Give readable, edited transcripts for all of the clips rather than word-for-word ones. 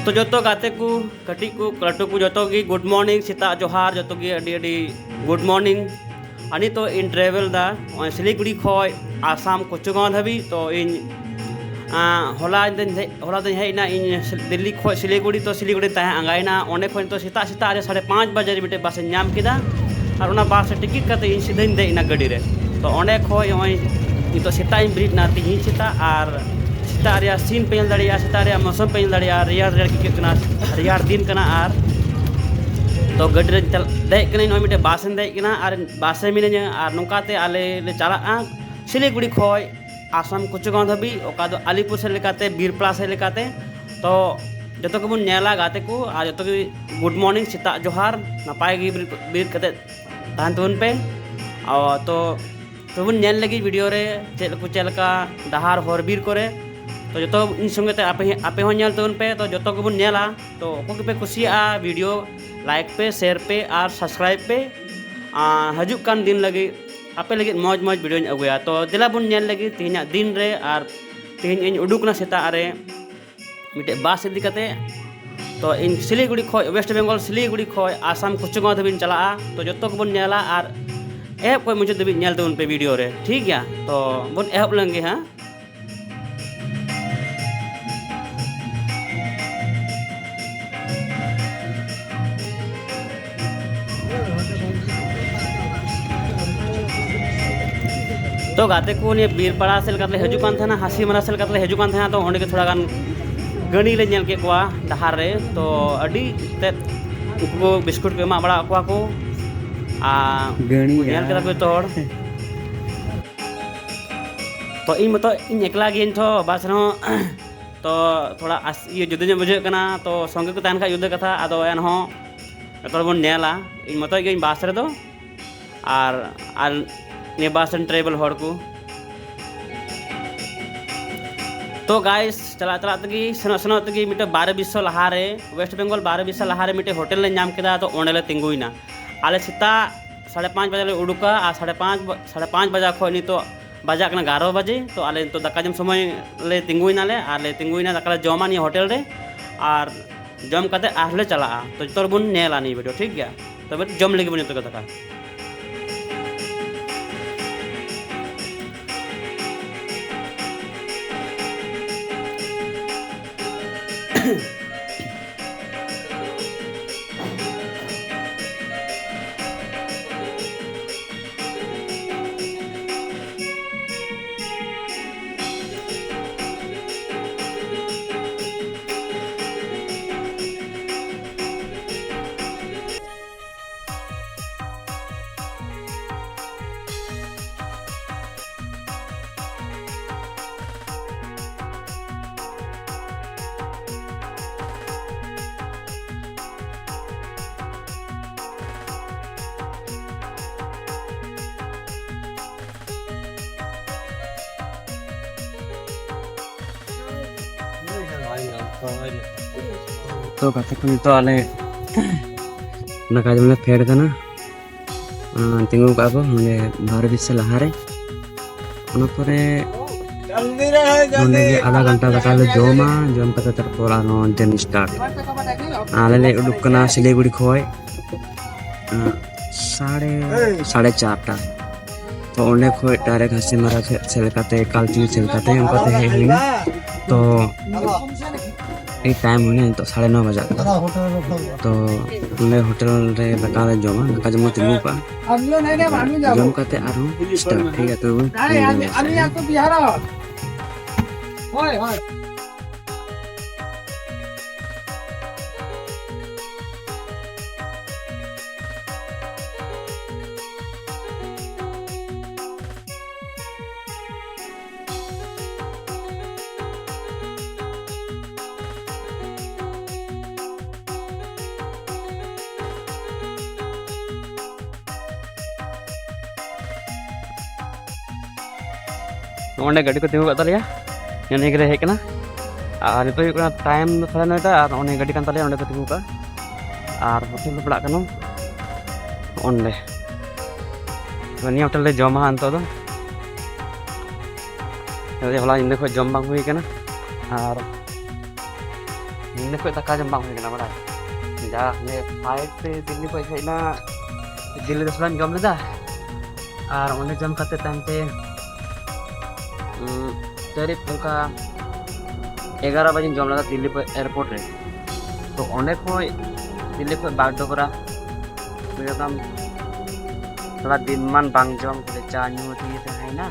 तो जो गाते को कटी को लटू को जो की गुड मॉर्निंग सीता जोहार जो की अड़ी गुड मॉर्निंग अनि तो इन ट्रेवल दा सिलीगुड़ी खय आसाम कोचुगांव धाबी तो इन होला दिन हेना इन दिल्ली खय सिलीगुड़ी तो सिलीगुड़ी तह आंगायना ओने खन तो सीता 5:30 बजे मिटे बस नाम किदा और उना बस टिकट करते इन सीधा देना गाड़ी रे तो ओने खय तो सीता इन ब्रिज ना तीन सीता और सीता रे सीन पे दाड़िया सीता रे मौसम पे दाड़िया रेयार की रेयार दिन कना और तो गाड़ी रे देख कने नय मिटे बस देख कना और बस मिने और नोकाते आले ले चला सिलीगुड़ी खय आसाम कोचुगांव धाबी ओका दो आलीपुर से लेकाते बीरपड़ा से लेकाते तो जो को बन नेला गाते को और जो गुड मॉर्निंग सीता जोहार नपाय गी बीर कते तहन तुन पे और तो बन नेल लगी वीडियो रे चेलका डहार हर बीर करे तो जो इन संगे ते आपे हो नेल तुन पे तो जो को बन नेला तो को पे कुसिया वीडियो लाइक पे शेयर पे और सब्सक्राइब पे हजु कान दिन लगी आपे लगे मौज मौज वीडियो अगुया तो दिला बन नेल लगी तीन दिन रे और तीन इन उडुकना सेता रे मिटे बस इदी कते तो इन सिलीगुड़ी खय वेस्ट बेंगल सिलीगुड़ी खय आसाम कोचुगांव धाबी चला तो जो को बन नेला और एहब को मुझे दबी नेल उन पे वीडियो रे ठीक गया तो बन एहब लेंगे हाँ तो गाते को ने बीरपड़ा से लेकाते हजुकान था हासीमारा से लेकाते हजुकान था तो ओंडे के थोड़ा गान गणी ले नेल के कोआ डहार रे तो अडी ते उनको बिस्कुट के एमा बड़ा कोआ को गणी नेल के तोड़ तो इन मतो इन एकला गेन थो बस नो तो थोड़ा ये जुदे बुझे कना तो संगे को तान का युद्ध कथा आदो एन हो तो बन नेला इन मतो गे बस रे दो और ने बस ट्रेवल हर को तो गाइस चला चला तगी सनो सनो तगी मिटे 12-20 लहारे वेस्ट बेंगल 12-20 लहारे मिटे होटल ले नाम केदा तो ओंडे ले तिंगुइना आले सीता 5:30 बजे ले उडुका आ 5:30 बजा खोनी तो बजा कना 11 बजे तो आले तो दाका जम समय ले तिंगुइना ले आले तिंगुइना दाका जमा नी होटल रे और जम कते आले चला तो तोर बुन नेला नी वीडियो ठीक गया तो जम लेगे बने तो दाका तो कथे को तो आले नका जमले फेड कना तिंगु का को हमने 12-20 लहारे उन परे उन्हें आधा घंटा तक आले जम कते तरपोर आनो जन स्टार्ट आले ले उडुक कना सिलीगुड़ी खय 4:30 तो ओंडे खय डायरेक्ट हासीमारा से लेकाते कालची से लेकाते उनका ते हेलिना तो एक टाइम होने तो 9:30 बजा तो उन्हें होटल रे लगा जमा लगा जमा तिंगु का जम करते आरो स्टार्ट ठीक है तो अरे आपको बिहार होय होय ओंडे गाड़ी को तिंगु कतलिया यानी के हेकना और नितो हुकना टाइम थोड़ा नटा और ओने गाड़ी कान तलिया ओंडे को तिंगु का और होटल पड़ा कनो ओंडे तो निया होटल ले जमा अंतो दो होला इन देखो जम बांग हुई कना और Ini kok tak kajem bang ni kenapa dah? Dah ni flight pe Delhi pe saya na Delhi restaurant jam le dah. Ar onde jam kate time pe करीब उनका 11 बजे जम लगा दिल्ली पे एयरपोर्ट रे तो ओंडे को दिल्ली पे बागडोगरा मेरा काम थोड़ा दिन मान बांग जम के चा न्यू थी है ना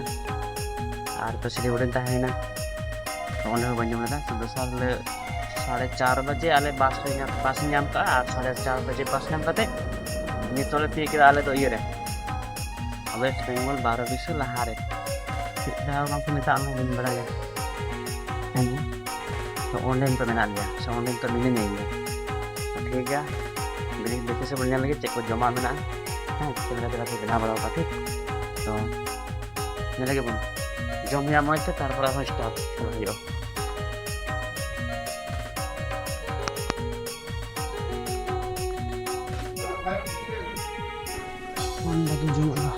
और तो सिलीगुड़ी है ना तो ओंडे को बंजम लगा तो साल 4:30 बजे आले बस नाम का और 4:30 बजे बस नाम करते नितोले पी के आले तो ये रे वेस्ट बंगाल 12 बीस लहारे dah orang minta ngomong beraya ini so online permainan dia so online terminin ini oke ya beri besok sebenarnya lagi cek kok jamaah mana sebenarnya kita kenapa kalau pakai so ini lagi pun jomnya mau itu taruh apa start ayo mana lagi jomnya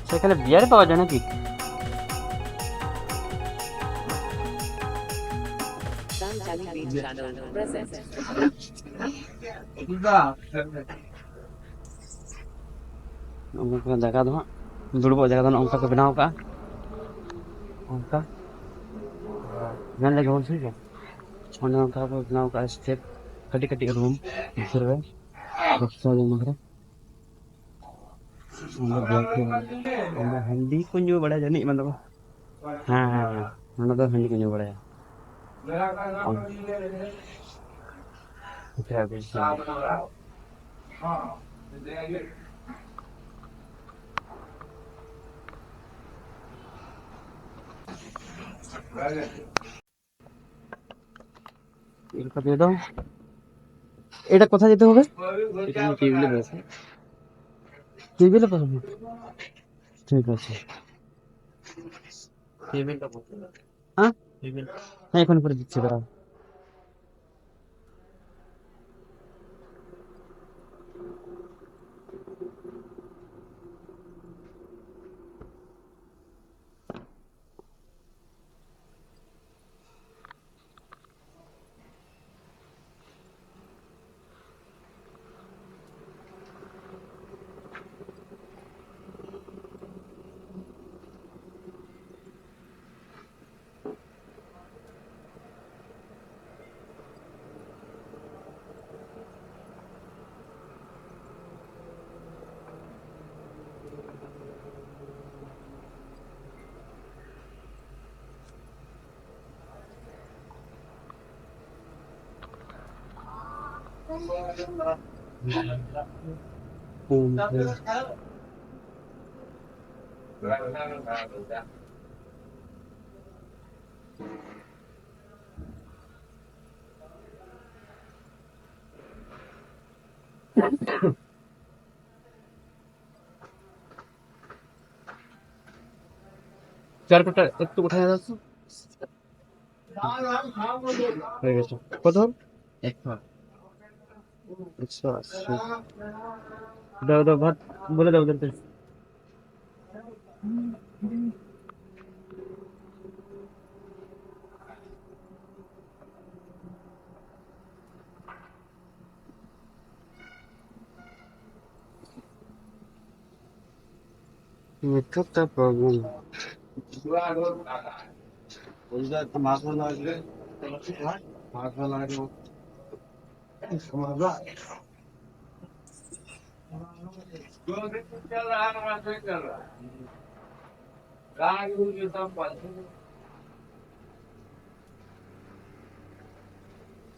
saya kena biar bawa jalan lagi. Ongka jaga tu, dulu bawa jaga tu ongka ke benau ka, ongka, jangan lagi orang sih kan, mana ongka ke benau ka step, kadi room, survey, dokter yang mana? Ongka Hindi kunju bada jani mana tu? हाँ mana tu Hindi kunju bada ya. এটা দিয়ে দাও এটা কোথায় যেতে হবে এটা টেবিলে বসে টেবিলে বসে ঠিক আছে টেবিলটা বসে হ্যাঁ টেবিল হ্যাঁ এখন করে দিচ্ছি দাঁড়াও চারটা একটু কোথায় যাচ্ছ হয়ে গেছে কত 180 দাও দাও ভাত বলে দাও ওদেরকে একটা প্রবলেম ওইটা একটা মাছ লাগবে মাছ লাগবে সমাজা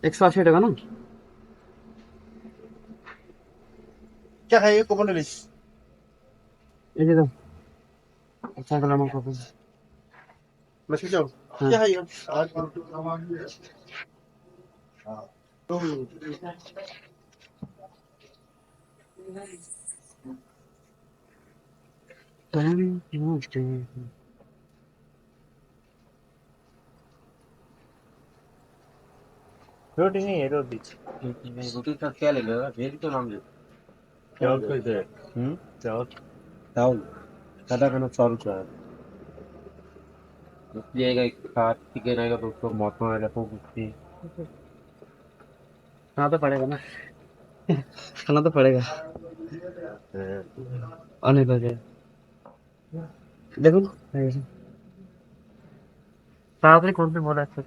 ₹180 ना क्या खाइए कौन डिश ये दे दो अच्छा कलर में कॉफी मछली जाओ क्या है ये आज तो रोटी नहीं है रोटी रोटी का क्या लेगा भेज तो नाम ले चावल को इधर चावल चावल दादा मैंने 100 रुपया इसलिए आएगा एक साथ चिकन आएगा 200 मौसम आएगा 250। खाना तो पड़ेगा ना। खाना तो पड़ेगा। और नहीं लगे देखो ताড়াতাড়ি করবে বলে আছে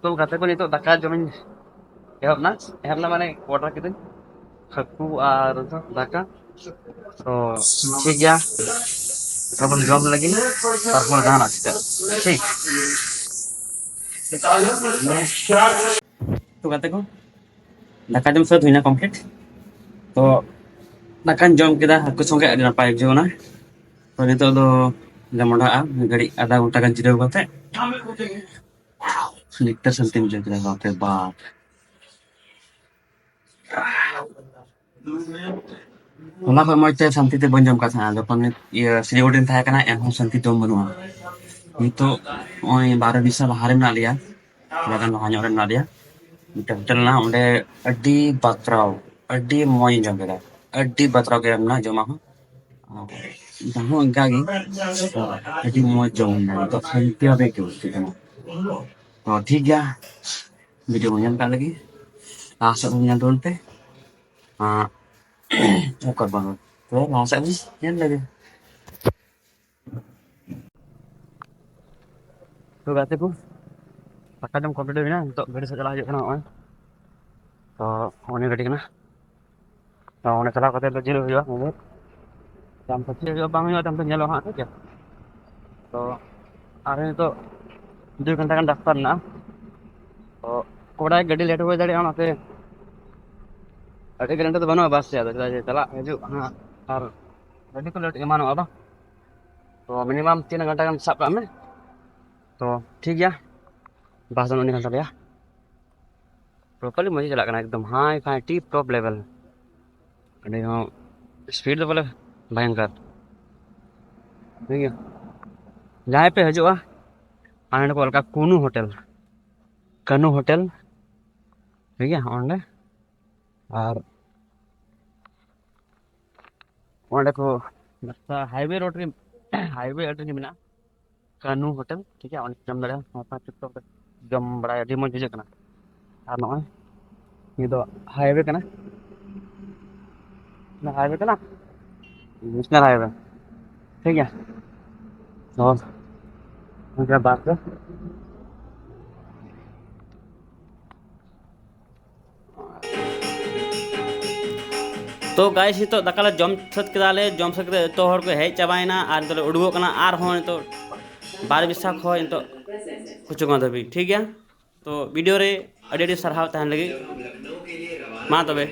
तो kata ko nito daka jomin ehab na mane order kitin haku ar daka तो ठीक गया अपन जॉब लगी तारপর গান আছে ठीक तो kata ko daka jom sa huina complete तो dakan jom kita haku songe adi napai jona तो nito do jamoda gari ada घंटा kan jidaw kate लिखते संतिम जगह बापरे बाप ᱚᱱᱟ ᱠᱷᱚᱡ ᱢᱚᱡᱽ ᱛᱮ ᱥᱟᱱᱛᱤ ᱛᱮ ᱵᱟᱹᱧ ᱡᱚᱢ ᱠᱟᱫ ᱛᱟᱦᱮᱸᱱᱟ ᱡᱚᱠᱷᱚᱱ ᱤᱭᱟᱹ ᱥᱤᱞᱤᱜᱩᱲᱤ ᱨᱮᱧ ᱛᱟᱦᱮᱸ ᱠᱟᱱᱟ ᱮᱱᱦᱚᱸ ᱥᱟᱱᱛᱤ ᱡᱚᱢ ᱵᱟᱹᱱᱩᱜᱼᱟ ᱱᱤᱛᱚᱜ ᱱᱚᱜᱼᱚᱭ 12 ᱵᱤᱥ ᱞᱟᱦᱟ ᱨᱮ ᱢᱮᱱᱟᱜ ᱞᱮᱭᱟ ᱛᱷᱚᱲᱟ ᱜᱟᱱ ᱞᱟᱦᱟ ᱧᱚᱜ ᱨᱮ ᱢᱮᱱᱟᱜ ᱞᱮᱭᱟ ᱢᱤᱫᱴᱮᱱ ᱦᱳᱴᱮᱞ ᱢᱮᱱᱟᱜᱼᱟ ᱚᱸᱰे ᱟᱹᱰᱤ ᱵᱟᱛᱨᱟᱣ ᱟᱹᱰᱤ ᱢᱚᱡᱽ ᱤᱧ ᱡᱚᱢ ᱠᱮᱫᱟ ᱟᱹᱰᱤ ᱵᱟᱛᱨᱟᱣ ᱜᱮ ᱢᱮᱱᱟᱜᱼᱟ ᱡᱚᱢᱟᱜ ᱦᱚᱸ ᱫᱟᱢ ᱦᱚᱸ ᱚᱱᱠᱟ ᱜᱮ ᱟᱹᱰᱤ ᱢᱚᱡᱽ ᱡᱚᱢ ᱦᱩᱭᱱᱟ ᱱᱤᱛᱚᱜ ᱥᱟᱱᱛᱤ ᱵᱷᱟᱵᱮ ᱟᱹᱭᱠᱟᱹᱣ ᱦᱩᱭᱩᱜ ᱠᱟᱱᱟ ᱛᱚ ᱴᱷᱤक ᱜᱮᱭᱟ ᱵᱷᱤᱰᱤᱭᱳ ᱵᱚᱱ ᱧᱮᱞ ᱠᱟᱜ ᱞᱮᱜᱮ ᱞᱟᱦᱟ ᱥᱮᱫ ᱵᱚᱱ ᱧᱮᱞ ᱛᱟᱵᱚᱱ ᱯᱮ ᱚᱠᱟ ᱵᱟᱝ तो लास्ट टाइम ये लगे तो गाते को पक्का जम कंप्लीट हुई ना तो गाड़ी से चला हजू ना तो उन्हें गाड़ी ना तो उन्हें चला करते तो जिल हुआ मुझे जम सच्ची जो बांग हुआ तम तो nyalo हाँ ठीक है तो आरे तो 2 घंटा kan daftar ना तो कोड़ा गाड़ी लेट हुआ दाड़ी आना ते अरे घंटा तो बनो बस से चला हजू हाँ और गाड़ी को लेट एमानो अब तो मिनिमम 3 घंटा kan सब में तो ठीक गया bahasa unik kan ya properly मुझे चला करना एकदम hi fi tip top level अरे हाँ स्पीड तो बोले भयंकर ठीक है जहाँ पे हजूआ आने को अलका कनू होटल ठीक है ऑनले और ऑनले को हाईवे रोड री हाईवे एड्रेस में कनू होटल ठीक है जम दड़ा टिकटॉक जम बड़ा अभी मज बुझे करना और नॉय ये तो हाईवे करना हाईवे करना नेशनल हाईवे ठीक है और उनका बात है तो गाइस तो दाकाला जम सत केदाले जम सत के तो हर को हेज चाबायना आर तो उडुगो कना आर हों तो 12 बिसा खय तो कुछ धबी ठीक गया तो वीडियो रे अड़ी साराव तहन लगी मा तबे